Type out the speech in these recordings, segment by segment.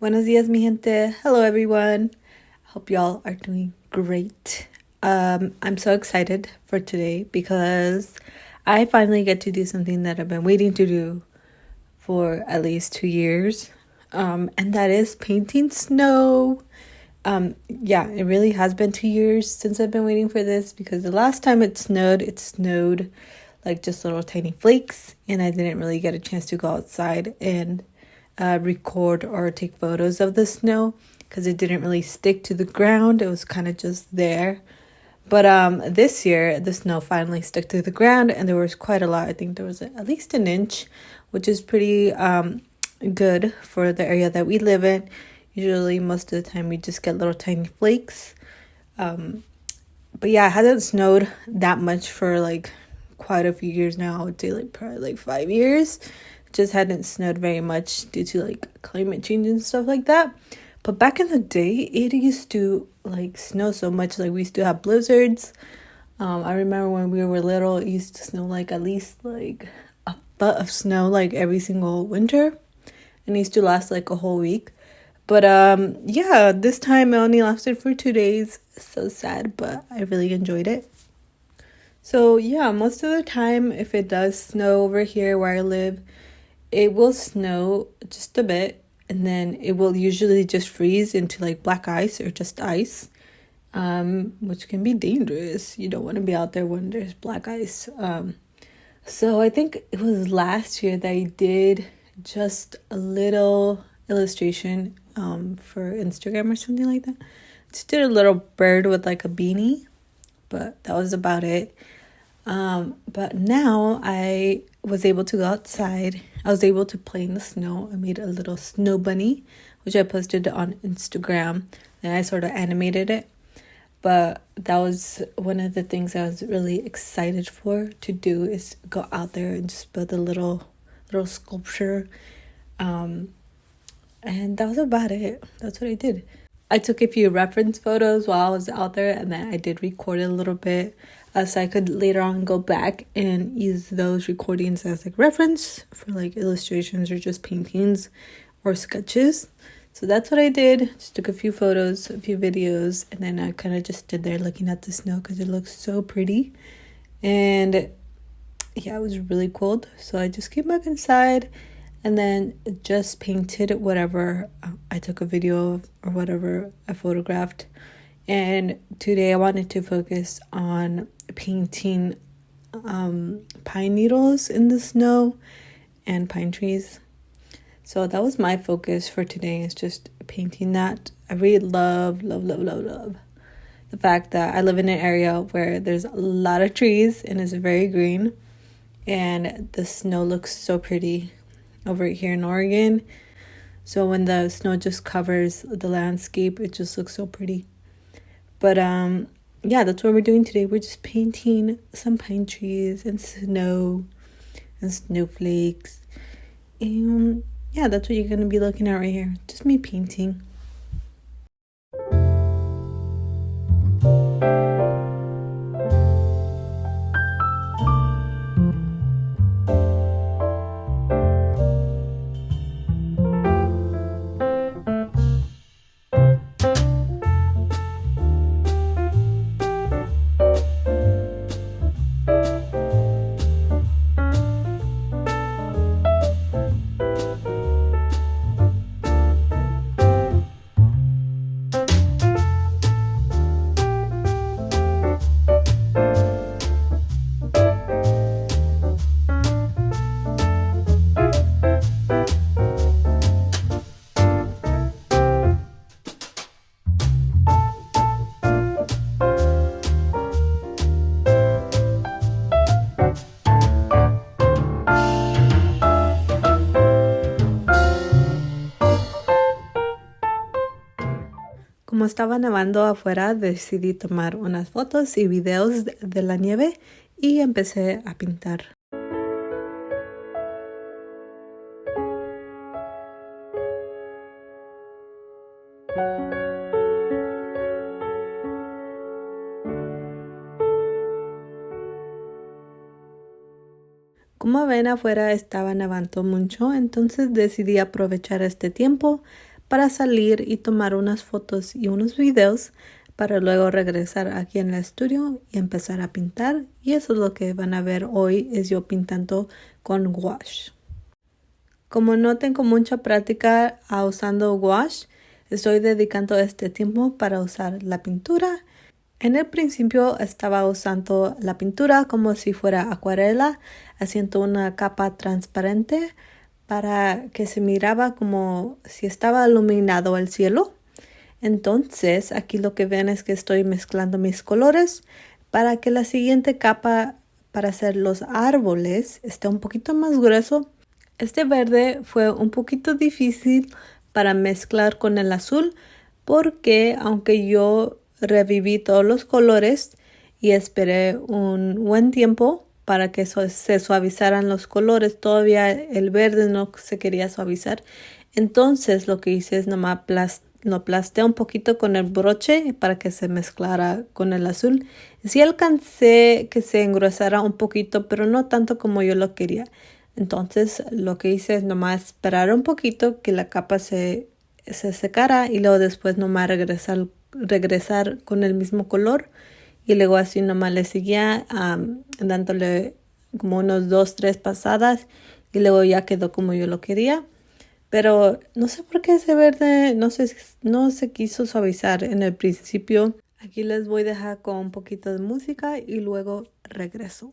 Buenos dias, mi gente. Hello, everyone. Hope y'all are doing great. I'm so excited for today because I finally get to do something that I've been waiting to do for at least 2 years, and that is painting snow. Yeah, it really has been 2 years since I've been waiting for this because the last time it snowed like just little tiny flakes, and I didn't really get a chance to go outside and record or take photos of the snow because it didn't really stick to the ground. It was kind of just there. But this year, the snow finally stuck to the ground, and there was quite a lot. I think there was at least an inch, which is pretty good for the area that we live in. Usually, most of the time, we just get little tiny flakes. But yeah, it hasn't snowed that much for like quite a few years now. I would say like probably like 5 years. Just hadn't snowed very much due to like climate change and stuff like that. But back in the day, it used to like snow so much. Like we used to have blizzards. I remember when we were little, it used to snow like at least like a foot of snow like every single winter, and it used to last like a whole week. But yeah, this time it only lasted for 2 days. So sad, but I really enjoyed it. So yeah, most of the time, if it does snow over here where I live, it will snow just a bit, and then it will usually just freeze into like black ice or just ice, which can be dangerous. You don't want to be out there when there's black ice. So I think it was last year that I did just a little illustration for Instagram or something like that. Just did a little bird with like a beanie, but that was about it. But now I was able to go outside. I was able to play in the snow. I made a little snow bunny, which I posted on Instagram, and I sort of animated it. But that was one of the things I was really excited for to do, is go out there and just build a little sculpture. And that was about it. That's what I did. I took a few reference photos while I was out there, and then I did record a little bit so I could later on go back and use those recordings as like reference for like illustrations or just paintings or sketches. So that's what I did. Just took a few photos, a few videos, and then I kind of just stood there looking at the snow because it looks so pretty. And yeah, it was really cold. So I just came back inside and then just painted whatever I took a video of or whatever I photographed. And today I wanted to focus on painting pine needles in the snow and pine trees. So that was my focus for today, is just painting that. I really love the fact that I live in an area where there's a lot of trees and it's very green, and the snow looks so pretty over here in Oregon. So when the snow just covers the landscape, it just looks so pretty. But yeah, that's what we're doing today. We're just painting some pine trees and snow and snowflakes. And yeah, that's what you're going to be looking at right here. Just me painting. Como estaba nevando afuera, decidí tomar unas fotos y videos de la nieve y empecé a pintar. Como ven, afuera estaba nevando mucho, entonces decidí aprovechar este tiempo para salir y tomar unas fotos y unos videos para luego regresar aquí en el estudio y empezar a pintar. Y eso es lo que van a ver hoy, es yo pintando con gouache. Como no tengo mucha práctica usando gouache, estoy dedicando este tiempo para usar la pintura. En el principio estaba usando la pintura como si fuera acuarela, haciendo una capa transparente para que se miraba como si estaba iluminado el cielo. Entonces aquí lo que ven es que estoy mezclando mis colores para que la siguiente capa para hacer los árboles esté un poquito más grueso. Este verde fue un poquito difícil para mezclar con el azul porque aunque yo reviví todos los colores y esperé un buen tiempo para que se suavizaran los colores, todavía el verde no se quería suavizar. Entonces lo que hice es nomás lo aplasté un poquito con el broche para que se mezclara con el azul. Sí alcancé que se engrosara un poquito, pero no tanto como yo lo quería. Entonces lo que hice es nomás esperar un poquito que la capa se secara y luego después nomás regresar con el mismo color. Y luego así nomás le seguía dándole como unos 2-3 pasadas y luego ya quedó como yo lo quería. Pero no sé por qué ese verde no se quiso suavizar en el principio. Aquí les voy a dejar con un poquito de música y luego regreso.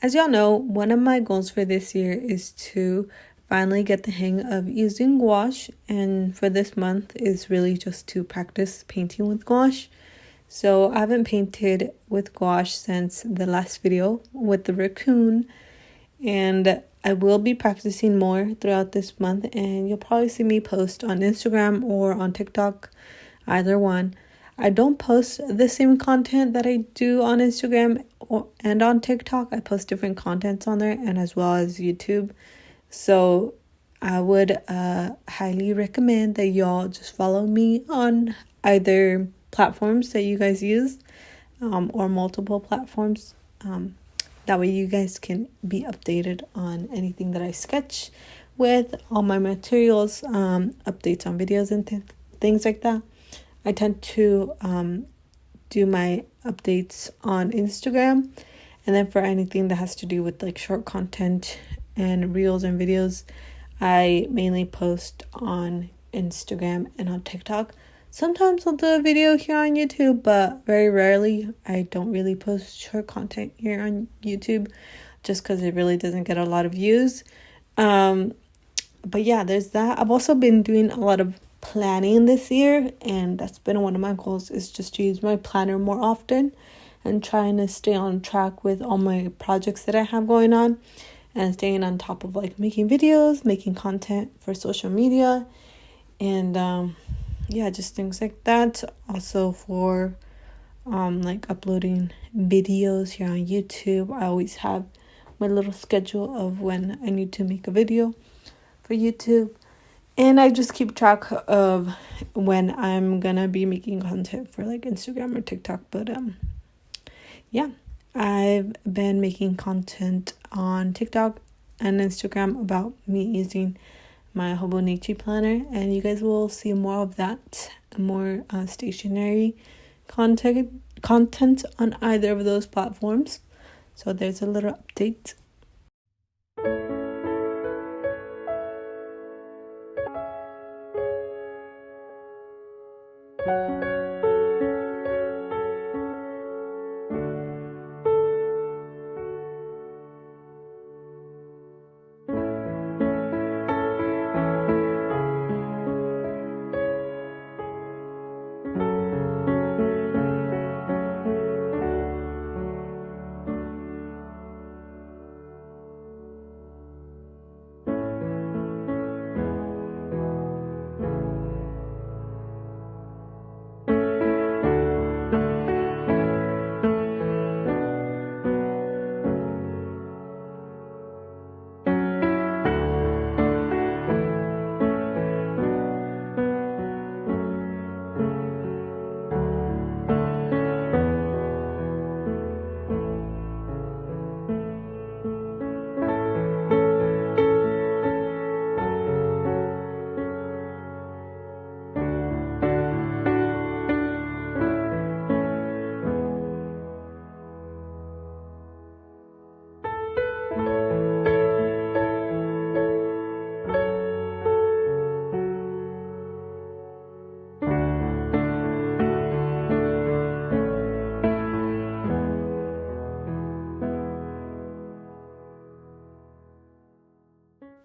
As y'all know, one of my goals for this year is to finally get the hang of using gouache, and for this month is really just to practice painting with gouache. So I haven't painted with gouache since the last video with the raccoon, and I will be practicing more throughout this month, and you'll probably see me post on Instagram or on TikTok, either one. I don't post the same content that I do on Instagram and on TikTok. I post different contents on there and as well as YouTube. So I would highly recommend that y'all just follow me on either platforms that you guys use or multiple platforms. That way you guys can be updated on anything that I sketch with, all my materials, updates on videos and things like that. I tend to do my updates on Instagram, and then for anything that has to do with like short content and reels and videos, I mainly post on Instagram and on TikTok. Sometimes I'll do a video here on YouTube, but very rarely. I don't really post short content here on YouTube just because it really doesn't get a lot of views. But yeah, there's that. I've also been doing a lot of planning this year, and that's been one of my goals, is just to use my planner more often and trying to stay on track with all my projects that I have going on and staying on top of like making videos, making content for social media, and yeah, just things like that. Also for like uploading videos here on YouTube, I always have my little schedule of when I need to make a video. for YouTube. And I just keep track of when I'm gonna be making content for like Instagram or TikTok. But yeah, I've been making content on TikTok and Instagram about me using my Hobonichi planner, and you guys will see more of that, more stationary content on either of those platforms. So there's a little update.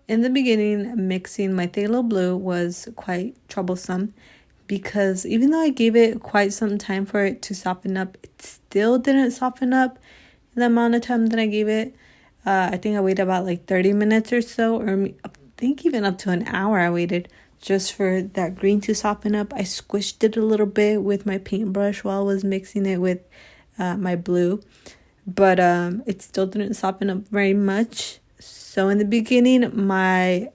In the beginning, mixing my phthalo blue was quite troublesome because even though I gave it quite some time for it to soften up, it still didn't soften up in the amount of time that I gave it. I think I waited about like 30 minutes or so, or I think even up to an hour I waited just for that green to soften up. I squished it a little bit with my paintbrush while I was mixing it with my blue, but it still didn't soften up very much. So in the beginning, my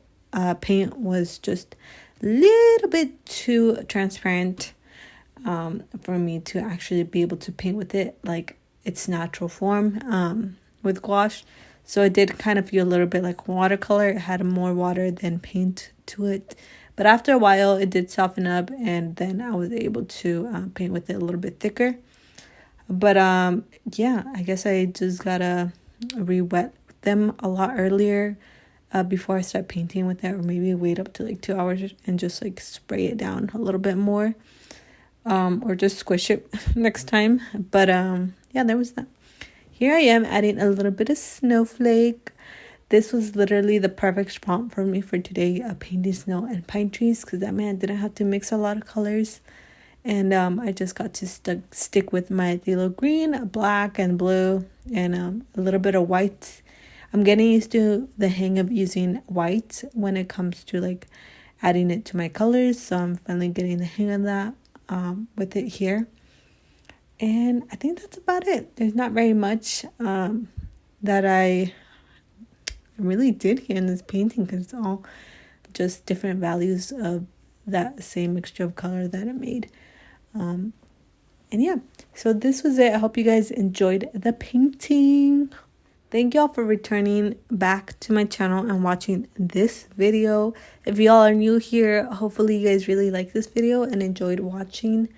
paint was just a little bit too transparent for me to actually be able to paint with it like its natural form with gouache. So it did kind of feel a little bit like watercolor. It had more water than paint to it. But after a while, it did soften up, and then I was able to paint with it a little bit thicker. But yeah, I guess I just gotta re-wet them a lot earlier before I start painting with it, or maybe wait up to like 2 hours and just like spray it down a little bit more, or just squish it next time. But yeah, there was that. Here I am adding a little bit of snowflake. This was literally the perfect prompt for me for today, painting snow and pine trees, because that man didn't have to mix a lot of colors. And I just got to stick with my phthalo green, black, and blue, and a little bit of white. I'm getting used to the hang of using white when it comes to like adding it to my colors. So I'm finally getting the hang of that with it here. And I think that's about it. There's not very much that I really did here in this painting, because it's all just different values of that same mixture of color that it made. And yeah, so this was it. I hope you guys enjoyed the painting. Thank y'all for returning back to my channel and watching this video. If y'all are new here, hopefully you guys really like this video and enjoyed watching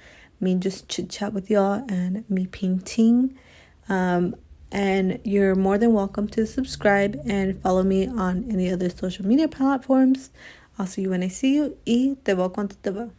me just chit chat with y'all and me painting. And you're more than welcome to subscribe and follow me on any other social media platforms. I'll see you when I see you. Y te veo cuando te veo.